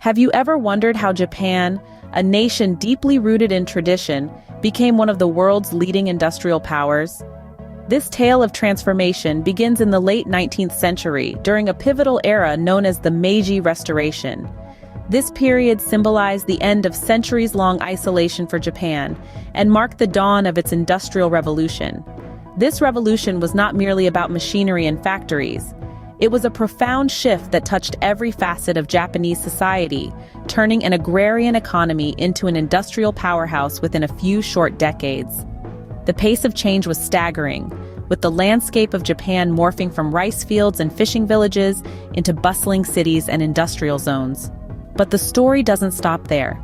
Have you ever wondered how Japan, a nation deeply rooted in tradition, became one of the world's leading industrial powers? This tale of transformation begins in the late 19th century during a pivotal era known as the Meiji Restoration. This period symbolized the end of centuries-long isolation for Japan and marked the dawn of its industrial revolution. This revolution was not merely about machinery and factories. It was a profound shift that touched every facet of Japanese society, turning an agrarian economy into an industrial powerhouse within a few short decades. The pace of change was staggering, with the landscape of Japan morphing from rice fields and fishing villages into bustling cities and industrial zones. But the story doesn't stop there.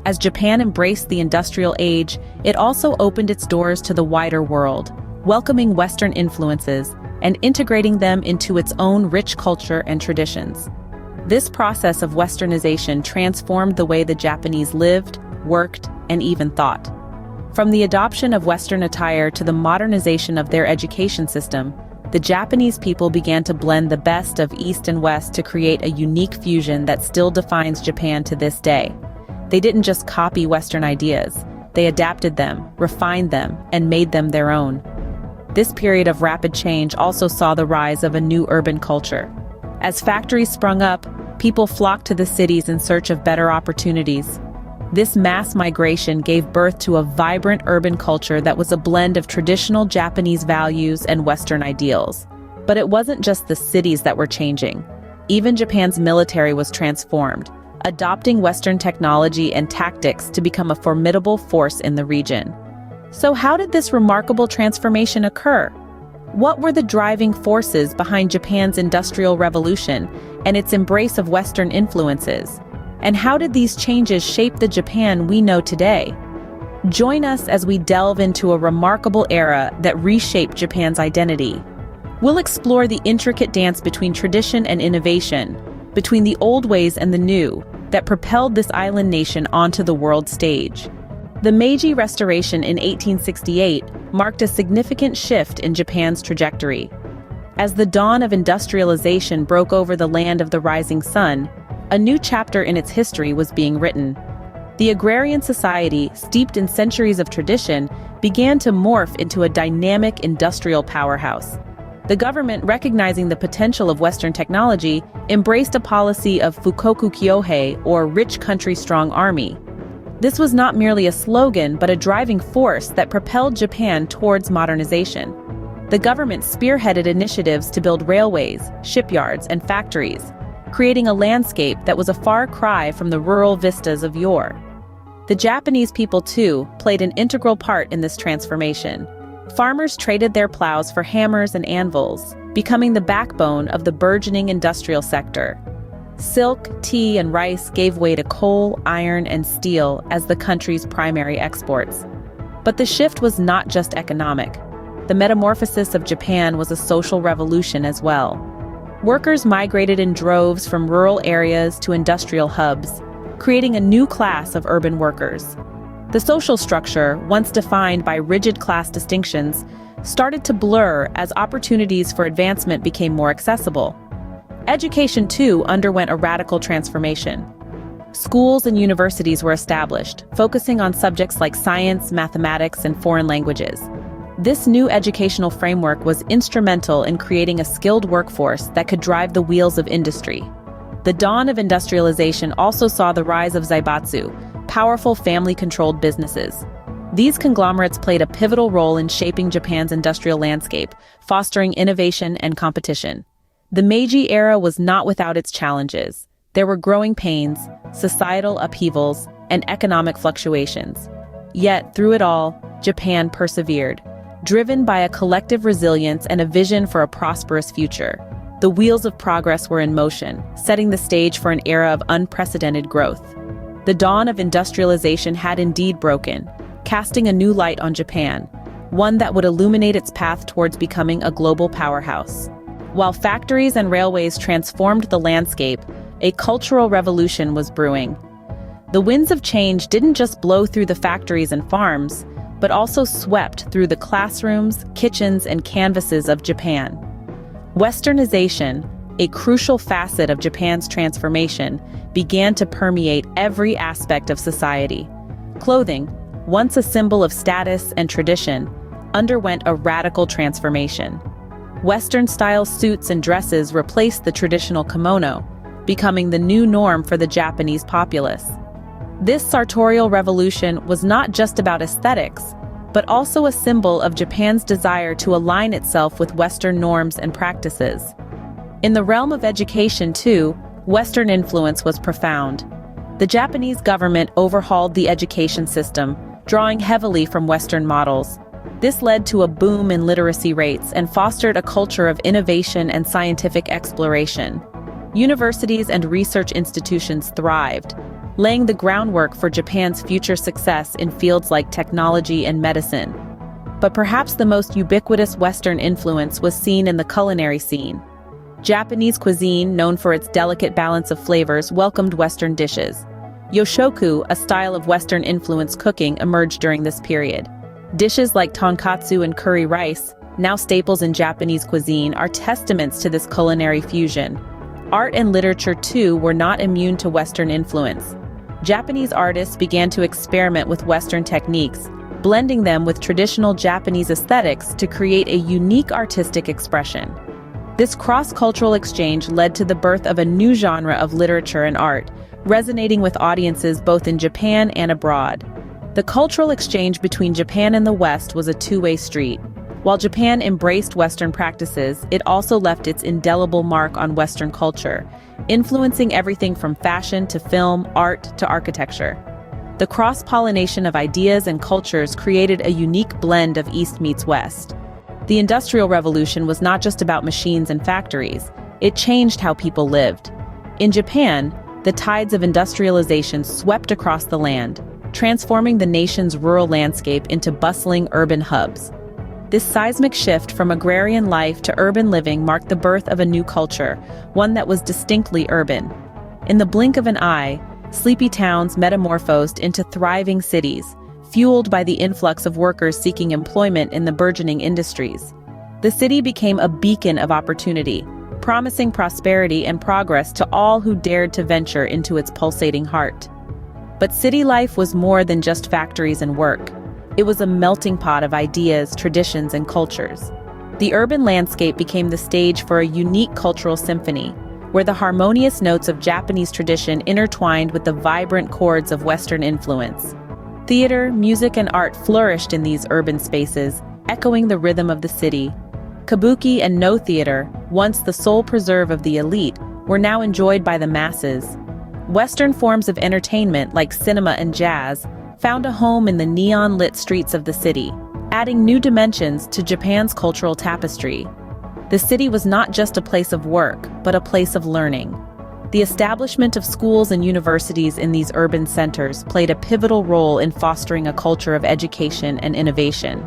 As Japan embraced the industrial age, it also opened its doors to the wider world, welcoming Western influences and integrating them into its own rich culture and traditions. This process of Westernization transformed the way the Japanese lived, worked, and even thought. From the adoption of Western attire to the modernization of their education system, the Japanese people began to blend the best of East and West to create a unique fusion that still defines Japan to this day. They didn't just copy Western ideas, they adapted them, refined them, and made them their own. This period of rapid change also saw the rise of a new urban culture. As factories sprung up, people flocked to the cities in search of better opportunities. This mass migration gave birth to a vibrant urban culture that was a blend of traditional Japanese values and Western ideals. But it wasn't just the cities that were changing. Even Japan's military was transformed, adopting Western technology and tactics to become a formidable force in the region. So how did this remarkable transformation occur? What were the driving forces behind Japan's Industrial Revolution and its embrace of Western influences? And how did these changes shape the Japan we know today? Join us as we delve into a remarkable era that reshaped Japan's identity. We'll explore the intricate dance between tradition and innovation, between the old ways and the new, that propelled this island nation onto the world stage. The Meiji Restoration in 1868 marked a significant shift in Japan's trajectory. As the dawn of industrialization broke over the land of the rising sun, a new chapter in its history was being written. The agrarian society, steeped in centuries of tradition, began to morph into a dynamic industrial powerhouse. The government, recognizing the potential of Western technology, embraced a policy of Fukoku Kyohei, or Rich Country Strong Army. This was not merely a slogan, but a driving force that propelled Japan towards modernization. The government spearheaded initiatives to build railways, shipyards, and factories, creating a landscape that was a far cry from the rural vistas of yore. The Japanese people, too, played an integral part in this transformation. Farmers traded their plows for hammers and anvils, becoming the backbone of the burgeoning industrial sector. Silk, tea, and rice gave way to coal, iron, and steel as the country's primary exports. But the shift was not just economic. The metamorphosis of Japan was a social revolution as well. Workers migrated in droves from rural areas to industrial hubs, creating a new class of urban workers. The social structure, once defined by rigid class distinctions, started to blur as opportunities for advancement became more accessible. Education, too, underwent a radical transformation. Schools and universities were established, focusing on subjects like science, mathematics, and foreign languages. This new educational framework was instrumental in creating a skilled workforce that could drive the wheels of industry. The dawn of industrialization also saw the rise of zaibatsu, powerful family-controlled businesses. These conglomerates played a pivotal role in shaping Japan's industrial landscape, fostering innovation and competition. The Meiji era was not without its challenges. There were growing pains, societal upheavals, and economic fluctuations. Yet, through it all, Japan persevered, driven by a collective resilience and a vision for a prosperous future. The wheels of progress were in motion, setting the stage for an era of unprecedented growth. The dawn of industrialization had indeed broken, casting a new light on Japan, one that would illuminate its path towards becoming a global powerhouse. While factories and railways transformed the landscape, a cultural revolution was brewing. The winds of change didn't just blow through the factories and farms, but also swept through the classrooms, kitchens, and canvases of Japan. Westernization, a crucial facet of Japan's transformation, began to permeate every aspect of society. Clothing, once a symbol of status and tradition, underwent a radical transformation. Western-style suits and dresses replaced the traditional kimono, becoming the new norm for the Japanese populace. This sartorial revolution was not just about aesthetics, but also a symbol of Japan's desire to align itself with Western norms and practices. In the realm of education, too, Western influence was profound. The Japanese government overhauled the education system, drawing heavily from Western models. This led to a boom in literacy rates and fostered a culture of innovation and scientific exploration. Universities and research institutions thrived, laying the groundwork for Japan's future success in fields like technology and medicine. But perhaps the most ubiquitous Western influence was seen in the culinary scene. Japanese cuisine, known for its delicate balance of flavors, welcomed Western dishes. Yoshoku, a style of Western-influenced cooking, emerged during this period. Dishes like tonkatsu and curry rice, now staples in Japanese cuisine, are testaments to this culinary fusion. Art and literature, too, were not immune to Western influence. Japanese artists began to experiment with Western techniques, blending them with traditional Japanese aesthetics to create a unique artistic expression. This cross-cultural exchange led to the birth of a new genre of literature and art, resonating with audiences both in Japan and abroad. The cultural exchange between Japan and the West was a two-way street. While Japan embraced Western practices, it also left its indelible mark on Western culture, influencing everything from fashion to film, art to architecture. The cross-pollination of ideas and cultures created a unique blend of East meets West. The Industrial Revolution was not just about machines and factories, it changed how people lived. In Japan, the tides of industrialization swept across the land, transforming the nation's rural landscape into bustling urban hubs. This seismic shift from agrarian life to urban living marked the birth of a new culture, one that was distinctly urban. In the blink of an eye, sleepy towns metamorphosed into thriving cities, fueled by the influx of workers seeking employment in the burgeoning industries. The city became a beacon of opportunity, promising prosperity and progress to all who dared to venture into its pulsating heart. But city life was more than just factories and work. It was a melting pot of ideas, traditions, and cultures. The urban landscape became the stage for a unique cultural symphony, where the harmonious notes of Japanese tradition intertwined with the vibrant chords of Western influence. Theater, music, and art flourished in these urban spaces, echoing the rhythm of the city. Kabuki and no theater, once the sole preserve of the elite, were now enjoyed by the masses. Western forms of entertainment, like cinema and jazz, found a home in the neon-lit streets of the city, adding new dimensions to Japan's cultural tapestry. The city was not just a place of work, but a place of learning. The establishment of schools and universities in these urban centers played a pivotal role in fostering a culture of education and innovation.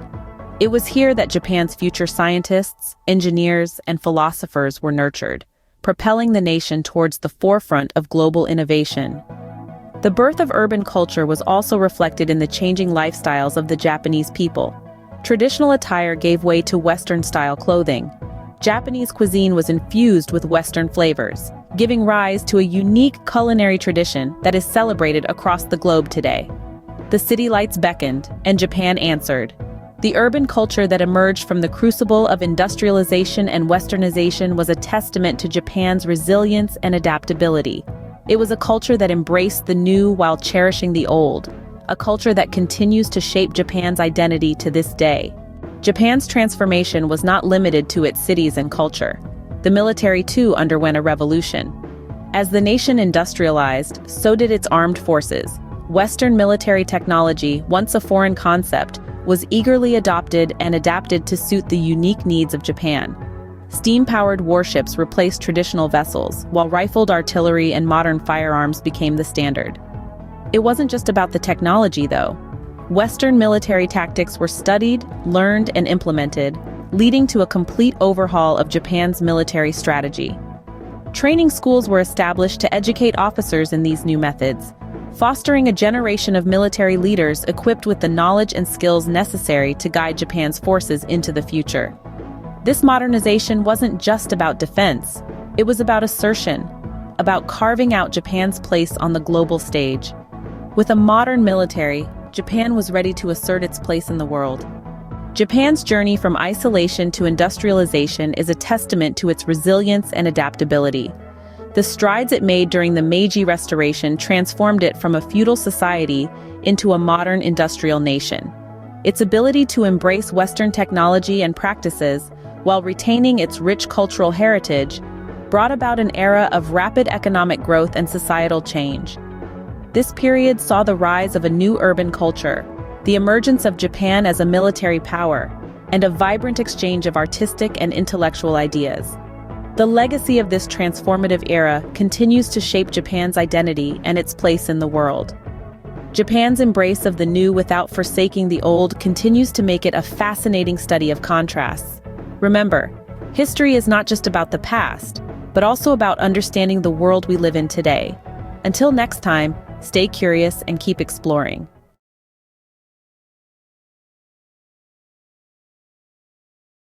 It was here that Japan's future scientists, engineers, and philosophers were nurtured, propelling the nation towards the forefront of global innovation. The birth of urban culture was also reflected in the changing lifestyles of the Japanese people. Traditional attire gave way to Western-style clothing. Japanese cuisine was infused with Western flavors, giving rise to a unique culinary tradition that is celebrated across the globe today. The city lights beckoned, and Japan answered. The urban culture that emerged from the crucible of industrialization and westernization was a testament to Japan's resilience and adaptability. It was a culture that embraced the new while cherishing the old, a culture that continues to shape Japan's identity to this day. Japan's transformation was not limited to its cities and culture. The military, too, underwent a revolution. As the nation industrialized, so did its armed forces. Western military technology, once a foreign concept, was eagerly adopted and adapted to suit the unique needs of Japan. Steam-powered warships replaced traditional vessels, while rifled artillery and modern firearms became the standard. It wasn't just about the technology, though. Western military tactics were studied, learned, and implemented, leading to a complete overhaul of Japan's military strategy. Training schools were established to educate officers in these new methods, fostering a generation of military leaders equipped with the knowledge and skills necessary to guide Japan's forces into the future. This modernization wasn't just about defense. It was about assertion, about carving out Japan's place on the global stage. With a modern military, Japan was ready to assert its place in the world. Japan's journey from isolation to industrialization is a testament to its resilience and adaptability. The strides it made during the Meiji Restoration transformed it from a feudal society into a modern industrial nation. Its ability to embrace Western technology and practices while retaining its rich cultural heritage brought about an era of rapid economic growth and societal change. This period saw the rise of a new urban culture, the emergence of Japan as a military power, and a vibrant exchange of artistic and intellectual ideas. The legacy of this transformative era continues to shape Japan's identity and its place in the world. Japan's embrace of the new without forsaking the old continues to make it a fascinating study of contrasts. Remember, history is not just about the past, but also about understanding the world we live in today. Until next time, stay curious and keep exploring.